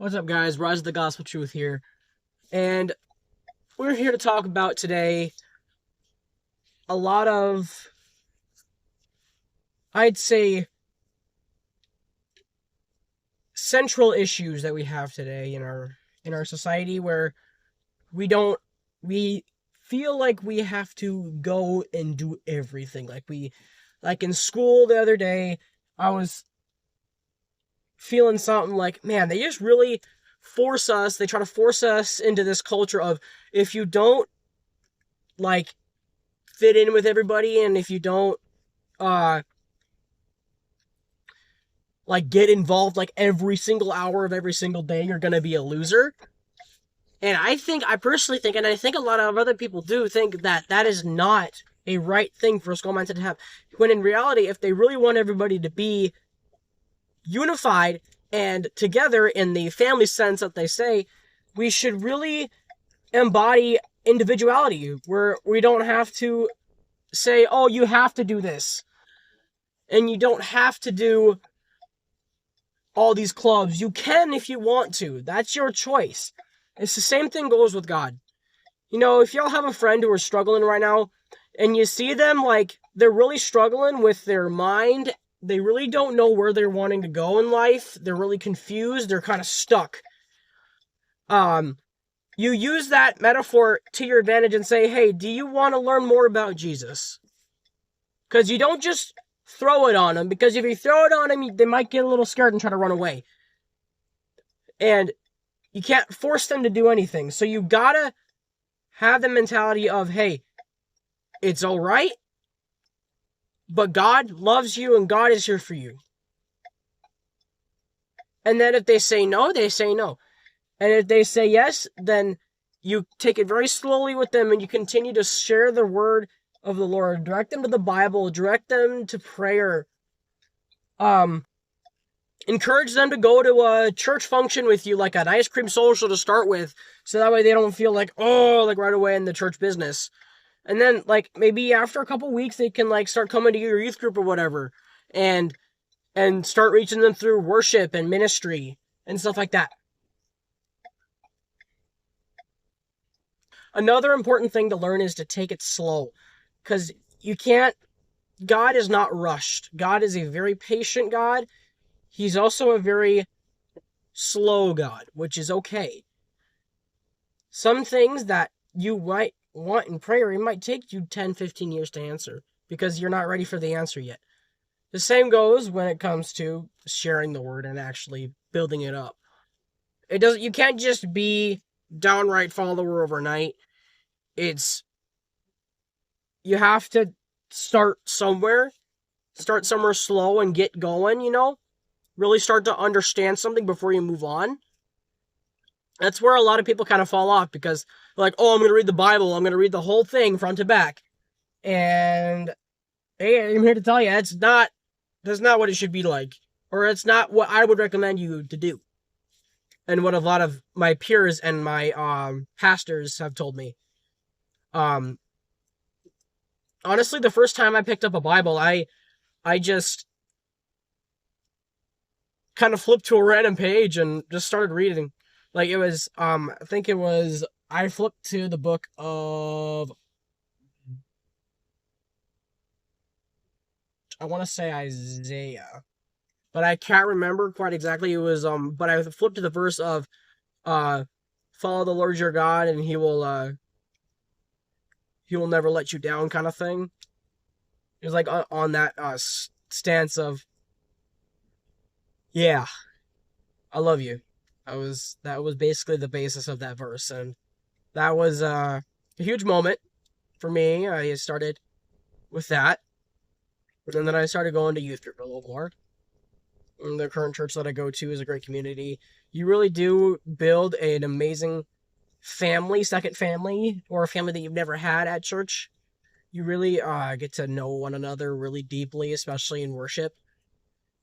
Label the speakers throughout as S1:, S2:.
S1: What's up, guys? Rise of the Gospel Truth here. And we're here to talk about today a lot of, I'd say, central issues that we have today in our society where we feel like we have to go and do everything. Like in school the other day, I was feeling something like, man, they just really they try to force us into this culture of if you don't like fit in with everybody, and if you don't uh get involved like every single hour of every single day, you're gonna be a loser. And I personally think, and I think a lot of other people do think, that that is not a right thing for a school mindset to have, when in reality, if they really want everybody to be unified and together in the family sense that they say, we should really embody individuality, where we don't have to say, oh, you have to do this, and you don't have to do all these clubs. You can if you want to. That's your choice. It's the same thing goes with God. You know, if y'all have a friend who are struggling right now, and you see them like they're really struggling with their mind, they really don't know where they're wanting to go in life, they're really confused, they're kind of stuck. You use that metaphor to your advantage and say, hey, do you want to learn more about Jesus? Because you don't just throw it on them, because if you throw it on them, they might get a little scared and try to run away. And you can't force them to do anything. So you gotta have the mentality of, hey, it's alright, but God loves you and God is here for you. And then if they say no, they say no. And if they say yes, then you take it very slowly with them and you continue to share the word of the Lord. Direct them to the Bible, direct them to prayer. Encourage them to go to a church function with you, like an ice cream social to start with, so that way they don't feel like, oh, like right away in the church business. And then, like, maybe after a couple weeks, they can, like, start coming to your youth group or whatever, and start reaching them through worship and ministry and stuff like that. Another important thing to learn is to take it slow, because God is not rushed. God is a very patient God. He's also a very slow God, which is okay. Some things that you might want in prayer, it might take you 10, 15 years to answer, because you're not ready for the answer yet. The same goes when it comes to sharing the word and actually building it up. You can't just be downright follower overnight. You have to start somewhere slow and get going, really start to understand something before you move on. That's where a lot of people kind of fall off, because they're like, oh, I'm going to read the Bible, I'm going to read the whole thing front to back. And hey, I'm here to tell you, that's not what it should be like. Or it's not what I would recommend you to do. And what a lot of my peers and my pastors have told me. Honestly, the first time I picked up a Bible, I just kind of flipped to a random page and just started reading. Like, it was, I flipped to the book of, I want to say Isaiah, but I can't remember quite exactly. It was, but I flipped to the verse of, follow the Lord your God and he will never let you down, kind of thing. It was like on that, stance of, yeah, I love you. That was basically the basis of that verse, and that was a huge moment for me. I started with that, and then I started going to youth group a little more. And the current church that I go to is a great community. You really do build an amazing family, second family, or a family that you've never had at church. You really get to know one another really deeply, especially in worship.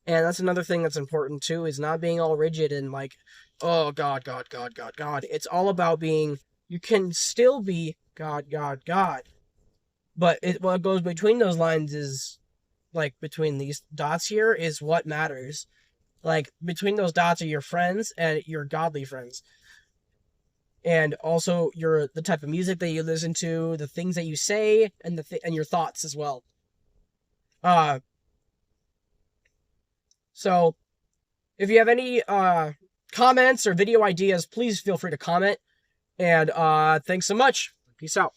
S1: And that's another thing that's important too, is not being all rigid and like, oh, God, God, God, God, God. It's all about you can still be God, God, God. But what goes between those lines is, like, between these dots here, is what matters. Like between those dots are your friends and your godly friends. And also the type of music that you listen to, the things that you say, and and your thoughts as well. Uh so if you have any comments or video ideas, please feel free to comment. And thanks so much. Peace out.